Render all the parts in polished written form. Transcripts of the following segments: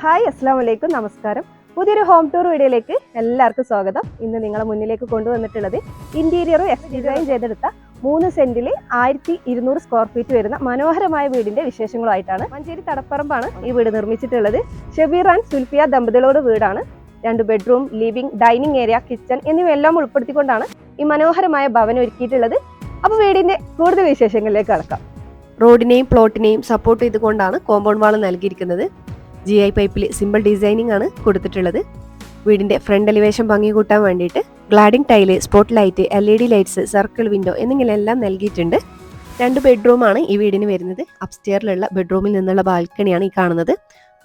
Hi അസ്സലാമു അലൈക്കും നമസ്കാരം. പുതിയൊരു ഹോം ടൂർ വീഡിയോയിലേക്ക് എല്ലാവർക്കും സ്വാഗതം. ഇന്ന് നിങ്ങളെ മുന്നിലേക്ക് കൊണ്ടുവന്നിട്ടുള്ളത് ഇന്റീരിയറും ഡിസൈൻ ചെയ്തെടുത്ത 3 സെന്റിൽ 1200 സ്ക്വയർ ഫീറ്റ് വരുന്ന മനോഹരമായ വീടിന്റെ വിശേഷങ്ങളുമായിട്ടാണ്. മഞ്ചേരി തടപ്പറമ്പാണ് ഈ വീട് നിർമ്മിച്ചിട്ടുള്ളത്. ഷബീർ ആൻഡ് സുൽഫിയ ദമ്പതികളുടെ വീടാണ്. 2 bedroom, living, dining area, kitchen എന്നിവയെല്ലാം ഉൾപ്പെടുത്തിക്കൊണ്ടാണ് ഈ മനോഹരമായ ഭവനം ഒരുക്കിയിട്ടുള്ളത്. അപ്പോൾ വീടിന്റെ കൂടുതൽ വിശേഷങ്ങളിലേക്ക് കടക്കാം. റോഡിനെയും പ്ലോട്ടിനെയും സപ്പോർട്ട് ചെയ്തുകൊണ്ടാണ് കോമ്പൗണ്ട് വാൾ നൽകിയിരിക്കുന്നത്. GI പൈപ്പിൽ സിമ്പിൾ ഡിസൈനിങ് ആണ് കൊടുത്തിട്ടുള്ളത്. വീടിന്റെ ഫ്രണ്ട് എലിവേഷൻ ഭംഗി കൂട്ടാൻ വേണ്ടിയിട്ട് cladding tile, spot light, LED lights, circle window എന്നിങ്ങനെയെല്ലാം നൽകിയിട്ടുണ്ട്. 2 ബെഡ്റൂമാണ് ഈ വീടിന് വരുന്നത്. അപ്സ്റ്റെയറിലുള്ള ബെഡ്റൂമിൽ നിന്നുള്ള ബാൽക്കണിയാണ് ഈ കാണുന്നത്.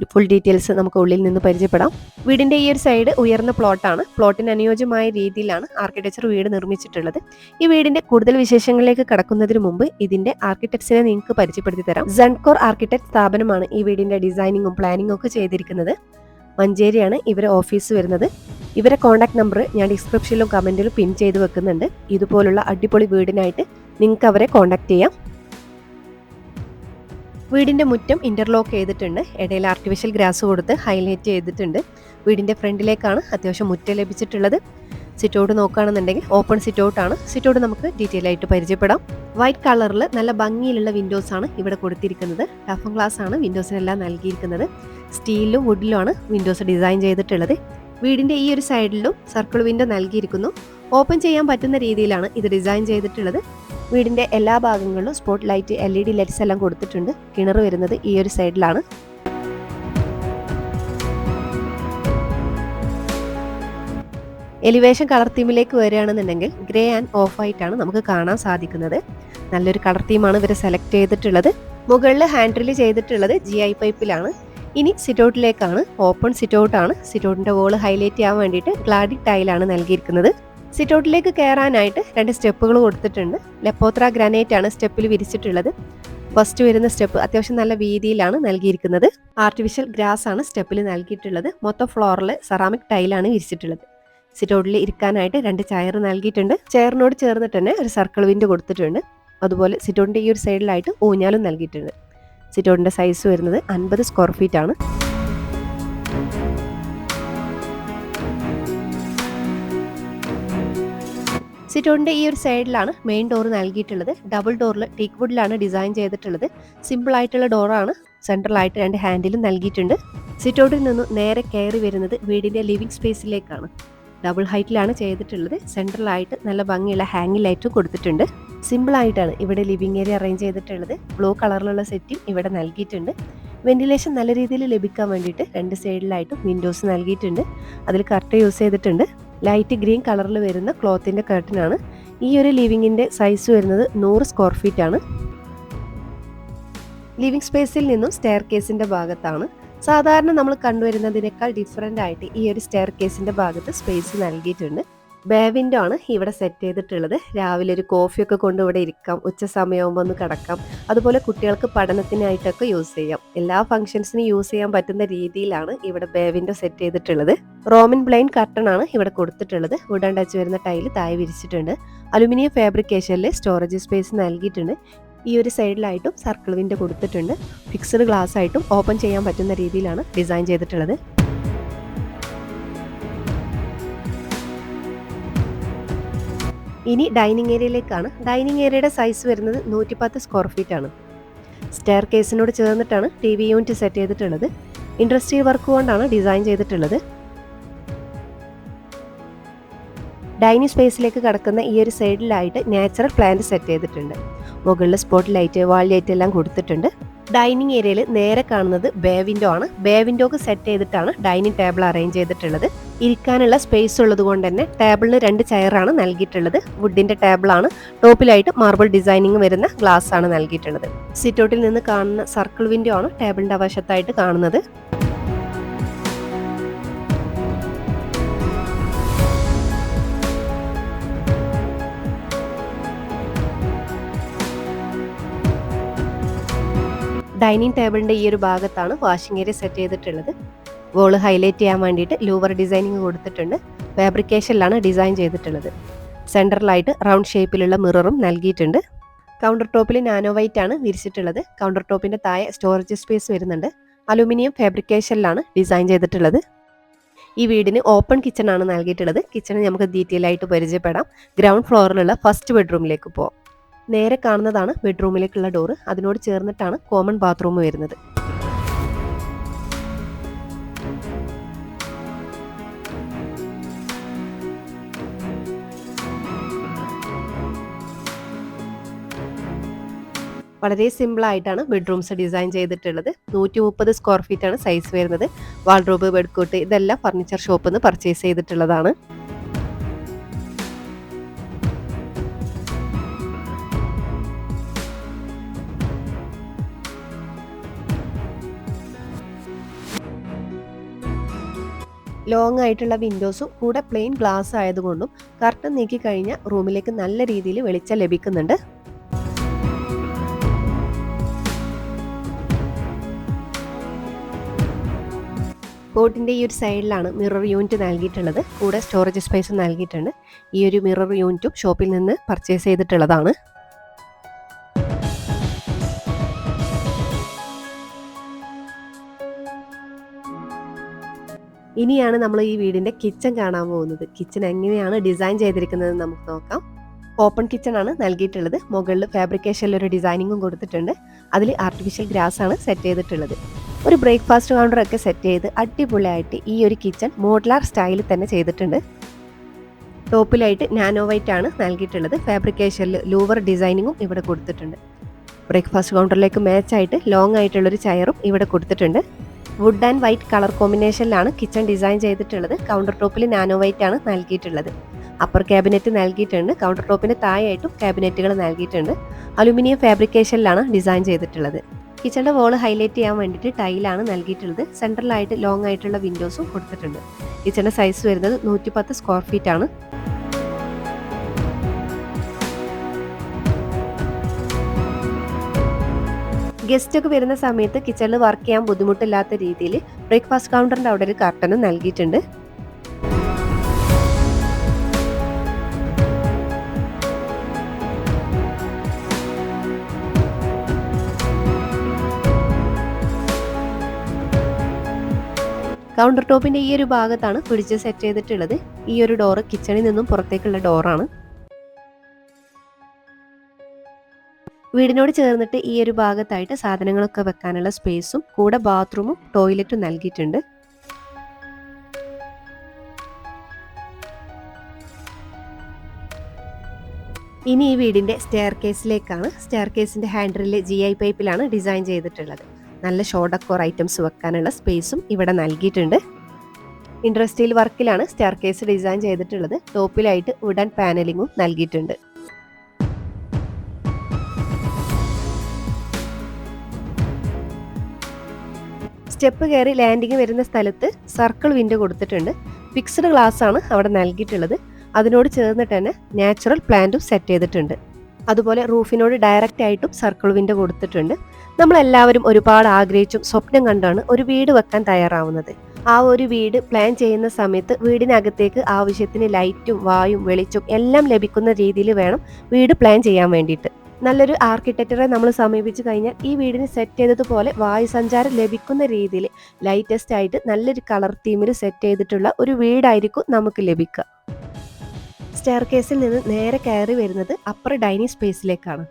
ഫുൾ ഡീറ്റെയിൽസ് നമുക്ക് ഉള്ളിൽ നിന്ന് പരിചയപ്പെടാം. വീടിന്റെ ഈ ഒരു സൈഡ് ഉയർന്ന പ്ലോട്ടാണ്. പ്ലോട്ടിന് അനുയോജ്യമായ രീതിയിലാണ് ആർക്കിടെക്ചർ വീട് നിർമ്മിച്ചിട്ടുള്ളത്. ഈ വീടിന്റെ കൂടുതൽ വിശേഷങ്ങളിലേക്ക് കടക്കുന്നതിന് മുമ്പ് ഇതിന്റെ ആർക്കിടെക്ട്സിനെ നിങ്ങൾക്ക് പരിചയപ്പെടുത്തി തരാം. സെൻകോർ ആർക്കിടെക്ട് സ്ഥാപനമാണ് ഈ വീടിന്റെ ഡിസൈനിങ്ങും പ്ലാനിങ്ങും ഒക്കെ ചെയ്തിരിക്കുന്നത്. മഞ്ചേരിയാണ് ഇവരെ ഓഫീസ് വരുന്നത്. ഇവരെ കോൺടാക്ട് നമ്പർ ഞാൻ ഡിസ്ക്രിപ്ഷനിലും കമന്റിലും പിൻ ചെയ്ത് വെക്കുന്നുണ്ട്. ഇതുപോലുള്ള അടിപൊളി വീടിനായിട്ട് നിങ്ങൾക്ക് അവരെ കോൺടാക്ട് ചെയ്യാം. വീടിന്റെ മുറ്റം ഇന്റർലോക്ക് ചെയ്തിട്ടുണ്ട്. ഇടയിൽ ആർട്ടിഫിഷ്യൽ ഗ്രാസ് കൊടുത്ത് ഹൈലൈറ്റ് ചെയ്തിട്ടുണ്ട്. വീടിന്റെ ഫ്രണ്ടിലേക്കാണ് അത്യാവശ്യം മുറ്റം ലഭിച്ചിട്ടുള്ളത്. സിറ്റൗട്ട് നോക്കുകയാണെന്നുണ്ടെങ്കിൽ ഓപ്പൺ സിറ്റൗട്ട് ആണ്. സിറ്റൗട്ട് നമുക്ക് ഡീറ്റെയിൽ ആയിട്ട് പരിചയപ്പെടാം. വൈറ്റ് കളറിൽ നല്ല ഭംഗിയിലുള്ള വിൻഡോസ് ആണ് ഇവിടെ കൊടുത്തിരിക്കുന്നത്. ടഫൻ ഗ്ലാസ് ആണ് വിൻഡോസിനെല്ലാം നൽകിയിരിക്കുന്നത്. സ്റ്റീലിലും വുഡിലും ആണ് വിൻഡോസ് ഡിസൈൻ ചെയ്തിട്ടുള്ളത്. വീടിന്റെ ഈ ഒരു സൈഡിലും സർക്കിൾ വിൻഡോ നൽകിയിരിക്കുന്നു. ഓപ്പൺ ചെയ്യാൻ പറ്റുന്ന രീതിയിലാണ് ഇത് ഡിസൈൻ ചെയ്തിട്ടുള്ളത്. വീടിന്റെ എല്ലാ ഭാഗങ്ങളിലും സ്പോട്ട് ലൈറ്റ്, LED ലൈറ്റ്സ് എല്ലാം കൊടുത്തിട്ടുണ്ട്. കിണർ വരുന്നത് ഈ ഒരു സൈഡിലാണ്. എലിവേഷൻ കളർ തീമിലേക്ക് വരികയാണെന്നുണ്ടെങ്കിൽ ഗ്രേ ആൻഡ് ഓഫ് വൈറ്റ് ആണ് നമുക്ക് കാണാൻ സാധിക്കുന്നത്. നല്ലൊരു കളർ തീമാണ് ഇവർ സെലക്ട് ചെയ്തിട്ടുള്ളത്. മുകളിൽ ഹാൻഡ് ഡ്രിൽ ചെയ്തിട്ടുള്ളത് GI പൈപ്പിലാണ്. ഇനി സിറ്റൗട്ടിലേക്കാണ്. ഓപ്പൺ സിറ്റൗട്ടാണ്. സിറ്റൗട്ടിന്റെ വോള് ഹൈലൈറ്റ് ചെയ്യാൻ വേണ്ടിയിട്ട് ഗ്ലാഡിക് ടൈലാണ് നൽകിയിരിക്കുന്നത്. സിറ്റൗട്ടിലേക്ക് കയറാനായിട്ട് 2 സ്റ്റെപ്പുകൾ കൊടുത്തിട്ടുണ്ട്. ലെപ്പോത്ര ഗ്രാനൈറ്റ് ആണ് സ്റ്റെപ്പിൽ വിരിച്ചിട്ടുള്ളത്. ഫസ്റ്റ് വരുന്ന സ്റ്റെപ്പ് അത്യാവശ്യം നല്ല വീതിയിലാണ് നൽകിയിരിക്കുന്നത്. ആർട്ടിഫിഷ്യൽ ഗ്രാസ് ആണ് സ്റ്റെപ്പിൽ നൽകിയിട്ടുള്ളത്. മൊത്തം ഫ്ലോറിൽ സെറാമിക് ടൈലാണ് വിരിച്ചിട്ടുള്ളത്. സിറ്റൗട്ടിൽ ഇരിക്കാനായിട്ട് 2 ചെയർ നൽകിയിട്ടുണ്ട്. ചെയറിനോട് ചേർന്നിട്ട് തന്നെ ഒരു സർക്കിൾ വിൻഡോ കൊടുത്തിട്ടുണ്ട്. അതുപോലെ സിറ്റൗട്ടിന്റെ ഈ ഒരു സൈഡിലായിട്ട് ഊഞ്ഞാലും നൽകിയിട്ടുണ്ട്. സിറ്റൗട്ടിന്റെ സൈസ് വരുന്നത് 50 സ്ക്വയർ ഫീറ്റ് ആണ്. സിറ്റൗട്ടിന്റെ ഈ ഒരു സൈഡിലാണ് മെയിൻ ഡോർ നൽകിയിട്ടുള്ളത്. ഡബിൾ ഡോറിൽ ടീക്ക് വുഡിലാണ് ഡിസൈൻ ചെയ്തിട്ടുള്ളത്. സിമ്പിൾ ആയിട്ടുള്ള ഡോറാണ്. സെൻട്രലായിട്ട് 2 ഹാൻഡിലും നൽകിയിട്ടുണ്ട്. സിറ്റൗട്ടിൽ നിന്നും നേരെ കയറി വരുന്നത് വീടിന്റെ ലിവിംഗ് സ്പേസിലേക്കാണ്. ഡബിൾ ഹൈറ്റിലാണ് ചെയ്തിട്ടുള്ളത്. സെൻട്രലായിട്ട് നല്ല ഭംഗിയുള്ള ഹാങ്ങിങ് ലൈറ്റും കൊടുത്തിട്ടുണ്ട്. സിമ്പിൾ ആയിട്ടാണ് ഇവിടെ ലിവിംഗ് ഏരിയ അറേഞ്ച് ചെയ്തിട്ടുള്ളത്. ബ്ലൂ കളറിലുള്ള സെറ്റിംഗ് ഇവിടെ നൽകിയിട്ടുണ്ട്. വെന്റിലേഷൻ നല്ല രീതിയിൽ ലഭിക്കാൻ വേണ്ടിയിട്ട് 2 സൈഡിലായിട്ടും വിൻഡോസ് നൽകിയിട്ടുണ്ട്. അതിൽ കർട്ടൻ യൂസ് ചെയ്തിട്ടുണ്ട്. ലൈറ്റ് ഗ്രീൻ കളറിൽ വരുന്ന ക്ലോത്തിന്റെ കർട്ടനാണ്. ഈ ഒരു ലിവിങ്ങിന്റെ സൈസ് വരുന്നത് 100 സ്ക്വയർ ഫീറ്റ് ആണ്. ലിവിംഗ് സ്പേസിൽ നിന്നും സ്റ്റെയർ കേസിന്റെ ഭാഗത്താണ്. സാധാരണ നമ്മൾ കണ്ടുവരുന്നതിനേക്കാൾ ഡിഫറെന്റ് ആയിട്ട് ഈ ഒരു സ്റ്റെയർ കേസിന്റെ ഭാഗത്ത് സ്പേസ് നൽകിയിട്ടുണ്ട്. ബേ വിൻഡോ ആണ് ഇവിടെ സെറ്റ് ചെയ്തിട്ടുള്ളത്. രാവിലെ ഒരു കോഫിയൊക്കെ കൊണ്ട് ഇവിടെ ഇരിക്കാം. ഉച്ച സമയമാകുമ്പോൾ ഒന്ന് കിടക്കാം. അതുപോലെ കുട്ടികൾക്ക് പഠനത്തിനായിട്ടൊക്കെ യൂസ് ചെയ്യാം. എല്ലാ ഫംഗ്ഷൻസിനും യൂസ് ചെയ്യാൻ പറ്റുന്ന രീതിയിലാണ് ഇവിടെ ബേ വിൻഡോ സെറ്റ് ചെയ്തിട്ടുള്ളത്. റോമൻ ബ്ലൈൻഡ് കർട്ടൺ ആണ് ഇവിടെ കൊടുത്തിട്ടുള്ളത്. വുഡൻ ടച്ച് വരുന്ന ടൈല് താഴെ വിരിച്ചിട്ടുണ്ട്. അലുമിനിയം ഫാബ്രിക്കേഷനിൽ സ്റ്റോറേജ് സ്പേസ് നൽകിയിട്ടുണ്ട്. ഈ ഒരു സൈഡിലായിട്ടും സർക്കിൾ വിൻഡോ കൊടുത്തിട്ടുണ്ട്. ഫിക്സ്ഡ് ഗ്ലാസ് ആയിട്ടും ഓപ്പൺ ചെയ്യാൻ പറ്റുന്ന രീതിയിലാണ് ഡിസൈൻ ചെയ്തിട്ടുള്ളത്. ഇനി ഡൈനിങ് ഏരിയയിലേക്കാണ്. ഡൈനിങ് ഏരിയയുടെ സൈസ് വരുന്നത് 110 സ്ക്വയർ ഫീറ്റ് ആണ്. സ്റ്റെയർ കേസിനോട് ചേർന്നിട്ടാണ് TV യൂണിറ്റ് സെറ്റ് ചെയ്തിട്ടുള്ളത്. ഇൻഡസ്ട്രിയൽ വർക്ക് കൊണ്ടാണ് ഡിസൈൻ ചെയ്തിട്ടുള്ളത്. ഡൈനിങ് സ്പേസിലേക്ക് കടക്കുന്ന ഈ ഒരു സൈഡിലായിട്ട് നാച്ചുറൽ പ്ലാന്റ് സെറ്റ് ചെയ്തിട്ടുണ്ട്. മുകളിൽ സ്പോട്ട് ലൈറ്റ്, വാൾ ലൈറ്റ് എല്ലാം കൊടുത്തിട്ടുണ്ട്. ഡൈനിങ് ഏരിയയിൽ നേരെ കാണുന്നത് ബേ വിൻഡോ ആണ്. ബേ വിൻഡോക്ക് സെറ്റ് ചെയ്തിട്ടാണ് ഡൈനിങ് ടേബിൾ അറേഞ്ച് ചെയ്തിട്ടുള്ളത്. ഇരിക്കാനുള്ള സ്പേസ് ഉള്ളത് കൊണ്ട് തന്നെ ടേബിളിന് 2 ചെയറാണ് നൽകിയിട്ടുള്ളത്. വുഡിന്റെ ടേബിളാണ്. ടോപ്പിലായിട്ട് മാർബിൾ ഡിസൈനിങ് വരുന്ന ഗ്ലാസ് ആണ് നൽകിയിട്ടുള്ളത്. സിറ്റൗട്ടിൽ നിന്ന് കാണുന്ന സർക്കിൾ വിൻഡോ ആണ് ടേബിളിന്റെ വശത്തായിട്ട് കാണുന്നത്. ഡൈനിങ് ടേബിളിന്റെ ഈ ഒരു ഭാഗത്താണ് വാഷിംഗ് ഏരിയ സെറ്റ് ചെയ്തിട്ടുള്ളത്. വോള് ഹൈലൈറ്റ് ചെയ്യാൻ വേണ്ടിയിട്ട് ലൂവർ ഡിസൈനിങ് കൊടുത്തിട്ടുണ്ട്. ഫാബ്രിക്കേഷനിലാണ് ഡിസൈൻ ചെയ്തിട്ടുള്ളത്. സെൻട്രലായിട്ട് റൗണ്ട് ഷേപ്പിലുള്ള മിററും നൽകിയിട്ടുണ്ട്. കൗണ്ടർ ടോപ്പിൽ നാനോ വൈറ്റ് ആണ് വിരിച്ചിട്ടുള്ളത്. കൗണ്ടർ ടോപ്പിന്റെ താഴെ സ്റ്റോറേജ് സ്പേസ് വരുന്നുണ്ട്. അലുമിനിയം ഫാബ്രിക്കേഷനിലാണ് ഡിസൈൻ ചെയ്തിട്ടുള്ളത്. ഈ വീടിന് ഓപ്പൺ കിച്ചൺ ആണ് നൽകിയിട്ടുള്ളത്. കിച്ചൺ നമുക്ക് ഡീറ്റെയിൽ ആയിട്ട് പരിചയപ്പെടാം. ഗ്രൗണ്ട് ഫ്ലോറിലുള്ള ഫസ്റ്റ് ബെഡ്റൂമിലേക്ക് പോകാം. നേരെ കാണുന്നതാണ് ബെഡ്റൂമിലേക്കുള്ള ഡോറ്. അതിനോട് ചേർന്നിട്ടാണ് കോമൺ ബാത്റൂം വരുന്നത്. വളരെ സിമ്പിളായിട്ടാണ് ബെഡ്റൂംസ് ഡിസൈൻ ചെയ്തിട്ടുള്ളത്. 130 സ്ക്വയർ ഫീറ്റ് ആണ് സൈസ് വരുന്നത്. വാൾഡ്രോബ്, ബെഡ്കോട്ട് ഇതെല്ലാം ഫർണിച്ചർ ഷോപ്പിൽ നിന്ന് പർച്ചേസ് ചെയ്തിട്ടുള്ളതാണ്. ലോങ് ആയിട്ടുള്ള വിൻഡോസും കൂടെ പ്ലെയിൻ ഗ്ലാസ് ആയതുകൊണ്ടും കർട്ടൻ നീക്കി കഴിഞ്ഞാൽ റൂമിലേക്ക് നല്ല രീതിയിൽ വെളിച്ചം ലഭിക്കുന്നുണ്ട്. കോട്ടിൻ്റെ ഈ ഒരു സൈഡിലാണ് മിറർ യൂണിറ്റ് നൽകിയിട്ടുള്ളത്. കൂടെ സ്റ്റോറേജ് സ്പേസ് നൽകിയിട്ടുണ്ട്. ഈ ഒരു മിറർ യൂണിറ്റും ഷോപ്പിൽ നിന്ന് പർച്ചേസ് ചെയ്തിട്ടുള്ളതാണ്. ഇനിയാണ് നമ്മൾ ഈ വീടിൻ്റെ കിച്ചൺ കാണാൻ പോകുന്നത്. കിച്ചൺ എങ്ങനെയാണ് ഡിസൈൻ ചെയ്തിരിക്കുന്നത് നമുക്ക് നോക്കാം. ഓപ്പൺ കിച്ചൺ ആണ് നൽകിയിട്ടുള്ളത്. മുകളിൽ ഫാബ്രിക്കേഷനിൽ ഒരു ഡിസൈനിങ്ങും കൊടുത്തിട്ടുണ്ട്. അതിൽ ആർട്ടിഫിഷ്യൽ ഗ്രാസ് ആണ് സെറ്റ് ചെയ്തിട്ടുള്ളത്. ഒരു ബ്രേക്ക്ഫാസ്റ്റ് കൗണ്ടർ ഒക്കെ സെറ്റ് ചെയ്ത് അടിപൊളിയായിട്ട് ഈ ഒരു കിച്ചൺ മോഡുലാർ സ്റ്റൈലിൽ തന്നെ ചെയ്തിട്ടുണ്ട്. ടോപ്പിലായിട്ട് നാനോ വൈറ്റ് ആണ് നൽകിയിട്ടുള്ളത്. ഫാബ്രിക്കേഷനിൽ ലൂവർ ഡിസൈനിങ്ങും ഇവിടെ കൊടുത്തിട്ടുണ്ട്. ബ്രേക്ക്ഫാസ്റ്റ് കൗണ്ടറിലേക്ക് മാച്ചായിട്ട് ലോങ് ആയിട്ടുള്ളൊരു ചെയറും ഇവിടെ കൊടുത്തിട്ടുണ്ട്. വുഡ് ആൻഡ് വൈറ്റ് കളർ കോമ്പിനേഷനിലാണ് കിച്ചൺ ഡിസൈൻ ചെയ്തിട്ടുള്ളത്. കൗണ്ടർ ടോപ്പിൽ നാനോ വൈറ്റ് ആണ് നൽകിയിട്ടുള്ളത്. അപ്പർ ക്യാബിനറ്റ് നൽകിയിട്ടുണ്ട്. കൗണ്ടർ ടോപ്പിന് താഴെയായിട്ടും ക്യാബിനറ്റുകൾ നൽകിയിട്ടുണ്ട്. അലുമിനിയം ഫാബ്രിക്കേഷനിലാണ് ഡിസൈൻ ചെയ്തിട്ടുള്ളത്. കിച്ചണിൻ്റെ വോൾ ഹൈലൈറ്റ് ചെയ്യാൻ വേണ്ടിയിട്ട് ടൈലാണ് നൽകിയിട്ടുള്ളത്. സെൻട്രലായിട്ട് ലോങ് ആയിട്ടുള്ള വിൻഡോസും കൊടുത്തിട്ടുണ്ട്. കിച്ചണിൻ്റെ സൈസ് വരുന്നത് 110 സ്ക്വയർ ഫീറ്റ് ആണ്. ഗസ്റ്റ് ഒക്കെ വരുന്ന സമയത്ത് കിച്ചണിൽ വർക്ക് ചെയ്യാൻ ബുദ്ധിമുട്ടില്ലാത്ത രീതിയിൽ ബ്രേക്ക്ഫാസ്റ്റ് കൗണ്ടറിൻ്റെ അവിടെ ഒരു കർട്ടനും നൽകിയിട്ടുണ്ട്. കൗണ്ടർ ടോപ്പിന്റെ ഈ ഒരു ഭാഗത്താണ് പിടിച്ച് സെറ്റ് ചെയ്തിട്ടുള്ളത്. ഈ ഒരു ഡോറ് കിച്ചണിൽ നിന്നും പുറത്തേക്കുള്ള ഡോറാണ്. വീടിനോട് ചേർന്നിട്ട് ഈ ഒരു ഭാഗത്തായിട്ട് സാധനങ്ങളൊക്കെ വെക്കാനുള്ള സ്പേസും കൂടെ ബാത്റൂമും ടോയ്ലറ്റും നൽകിയിട്ടുണ്ട്. ഇനി ഈ വീടിന്റെ സ്റ്റെയർ കേസിലേക്കാണ്. സ്റ്റെയർ കേസിന്റെ ഹാൻഡിൽ GI പൈപ്പിലാണ് ഡിസൈൻ ചെയ്തിട്ടുള്ളത്. നല്ല ഷോ ഡെക്കോർ ഐറ്റംസ് വെക്കാനുള്ള സ്പേസും ഇവിടെ നൽകിയിട്ടുണ്ട്. ഇൻഡസ്ട്രിയൽ വർക്കിലാണ് സ്റ്റെയർ കേസ് ഡിസൈൻ ചെയ്തിട്ടുള്ളത്. ടോപ്പിലായിട്ട് വുഡൻ പാനലിങ്ങും നൽകിയിട്ടുണ്ട്. സ്റ്റെപ്പ് കയറി ലാൻഡിങ് വരുന്ന സ്ഥലത്ത് സർക്കിൾ വിൻഡോ കൊടുത്തിട്ടുണ്ട്. ഫിക്സ്ഡ് ഗ്ലാസ് ആണ് അവിടെ നൽകിയിട്ടുള്ളത്. അതിനോട് ചേർന്നിട്ട് തന്നെ നാച്ചുറൽ പ്ലാന്റും സെറ്റ് ചെയ്തിട്ടുണ്ട്. അതുപോലെ റൂഫിനോട് ഡയറക്റ്റ് ആയിട്ടും സർക്കിൾ വിൻഡോ കൊടുത്തിട്ടുണ്ട്. നമ്മളെല്ലാവരും ഒരുപാട് ആഗ്രഹിച്ചും സ്വപ്നം കണ്ടാണ് ഒരു വീട് വെക്കാൻ തയ്യാറാവുന്നത്. ആ ഒരു വീട് പ്ലാൻ ചെയ്യുന്ന സമയത്ത് വീടിനകത്തേക്ക് ആവശ്യത്തിന് ലൈറ്റും വായും വെളിച്ചും എല്ലാം ലഭിക്കുന്ന രീതിയിൽ വേണം വീട് പ്ലാൻ ചെയ്യാൻ വേണ്ടിയിട്ട്. നല്ലൊരു ആർക്കിടെക്ചറെ നമ്മൾ സമീപിച്ചു കഴിഞ്ഞാൽ ഈ വീടിന് സെറ്റ് ചെയ്തതുപോലെ വായു സഞ്ചാരം ലഭിക്കുന്ന രീതിയിൽ ലൈറ്റസ്റ്റ് ആയിട്ട് നല്ലൊരു കളർ തീമിൽ സെറ്റ് ചെയ്തിട്ടുള്ള ഒരു വീടായിരിക്കും നമുക്ക് ലഭിക്കുക. സ്റ്റെയർ കേസിൽ നിന്ന് നേരെ കയറി വരുന്നത് അപ്പർ ഡൈനിങ് സ്പേസിലേക്കാണ്.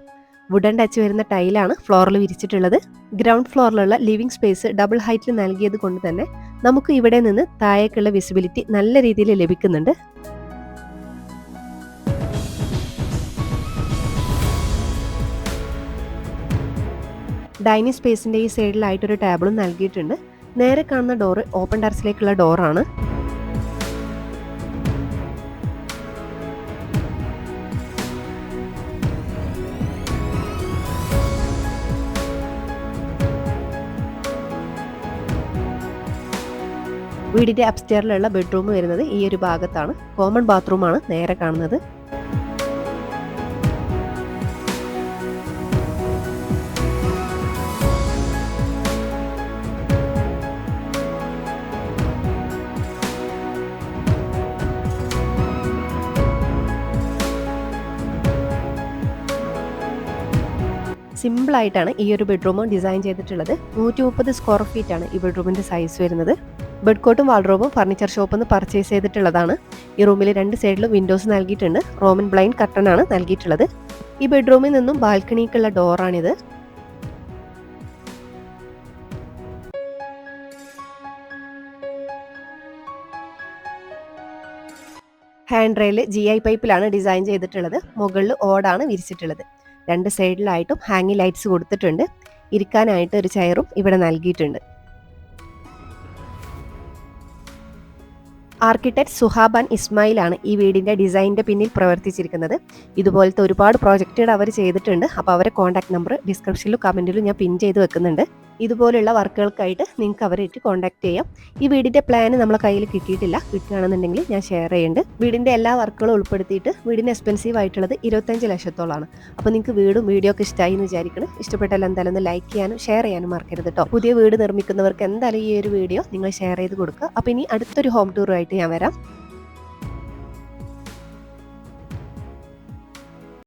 വുഡൻ ടച്ച് വരുന്ന ടൈലാണ് ഫ്ലോറിൽ വിരിച്ചിട്ടുള്ളത്. ഗ്രൗണ്ട് ഫ്ലോറിലുള്ള ലിവിംഗ് സ്പേസ് ഡബിൾ ഹൈറ്റിൽ നൽകിയത് കൊണ്ട് തന്നെ നമുക്ക് ഇവിടെ നിന്ന് താഴേക്കുള്ള വിസിബിലിറ്റി നല്ല രീതിയിൽ ലഭിക്കുന്നുണ്ട്. ഡൈനിങ് സ്പേസിന്റെ ഈ സൈഡിലായിട്ടൊരു ടേബിളും നൽകിയിട്ടുണ്ട്. നേരെ കാണുന്ന ഡോറ് ഓപ്പൺ ടെറസിലേക്കുള്ള ഡോറാണ്. വീടിന്റെ അപ്സ്റ്റെയറിലുള്ള ബെഡ്റൂം വരുന്നത് ഈ ഒരു ഭാഗത്താണ്. കോമൺ ബാത്റൂമാണ് നേരെ കാണുന്നത്. സിമ്പിളായിട്ടാണ് ഈ ഒരു ബെഡ്റൂം ഡിസൈൻ ചെയ്തിട്ടുള്ളത്. 130 സ്ക്വയർ ഫീറ്റ് ആണ് ഈ ബെഡ്റൂമിൻ്റെ സൈസ് വരുന്നത്. ബെഡ് കോട്ടും വാൾഡ്രോബും ഫർണിച്ചർ ഷോപ്പിൽ നിന്ന് പർച്ചേസ് ചെയ്തിട്ടുള്ളതാണ്. ഈ റൂമിൽ 2 സൈഡിലും വിൻഡോസ് നൽകിയിട്ടുണ്ട്. റോമൻ ബ്ലൈൻഡ് കർട്ടൻ ആണ് നൽകിയിട്ടുള്ളത്. ഈ ബെഡ്റൂമിൽ നിന്നും ബാൽക്കണിക്കുള്ള ഡോറാണിത്. ഹാൻഡ് റെയിൽ GI പൈപ്പിലാണ് ഡിസൈൻ ചെയ്തിട്ടുള്ളത്. മുകളിൽ ഓടാണ് വിരിച്ചിട്ടുള്ളത്. 2 സൈഡിലായിട്ടും ഹാങ്ങിങ് ലൈറ്റ്സ് കൊടുത്തിട്ടുണ്ട്. ഇരിക്കാനായിട്ട് ഒരു ചെയറും ഇവിടെ നൽകിയിട്ടുണ്ട്. ആർക്കിടെക്ട് സുഹാബാൻ ഇസ്മായിലാണ് ഈ വീടിൻ്റെ ഡിസൈനിൻ്റെ പിന്നിൽ പ്രവർത്തിച്ചിരിക്കുന്നത്. ഇതുപോലത്തെ ഒരുപാട് പ്രോജക്റ്റുകൾ അവർ ചെയ്തിട്ടുണ്ട്. അപ്പോൾ അവരെ കോൺടാക്ട് നമ്പർ ഡിസ്ക്രിപ്ഷനിലും കമൻറ്റിലും ഞാൻ പിൻ ചെയ്ത് വെക്കുന്നുണ്ട്. ഇതുപോലുള്ള വർക്കുകൾക്കായിട്ട് നിങ്ങൾക്ക് അവരായിട്ട് കോൺടാക്ട് ചെയ്യാം. ഈ വീടിൻ്റെ പ്ലാൻ നമ്മളെ കയ്യിൽ കിട്ടിയിട്ടില്ല. കിട്ടുകയാണെന്നുണ്ടെങ്കിൽ ഞാൻ ഷെയർ ചെയ്യുന്നുണ്ട്. വീടിൻ്റെ എല്ലാ വർക്കുകളും ഉൾപ്പെടുത്തിയിട്ട് വീടിന് എക്സ്പെൻസീവ് ആയിട്ടുള്ളത് 25 ലക്ഷത്തോളമാണ്. അപ്പോൾ നിങ്ങൾക്ക് വീടും വീഡിയോ ഒക്കെ ഇഷ്ടമായി എന്ന് വിചാരിക്കണം. ഇഷ്ടപ്പെട്ടാൽ എന്തായാലും ഒന്ന് ലൈക്ക് ചെയ്യാനും ഷെയർ ചെയ്യാനും മറക്കരുത് കേട്ടോ. പുതിയ വീട് നിർമ്മിക്കുന്നവർക്ക് എന്തായാലും ഈ ഒരു വീഡിയോ നിങ്ങൾ ഷെയർ ചെയ്ത് കൊടുക്കുക. അപ്പോൾ ഇനി അടുത്തൊരു ഹോം ടൂറുമായിട്ട് ഞാൻ വരാം.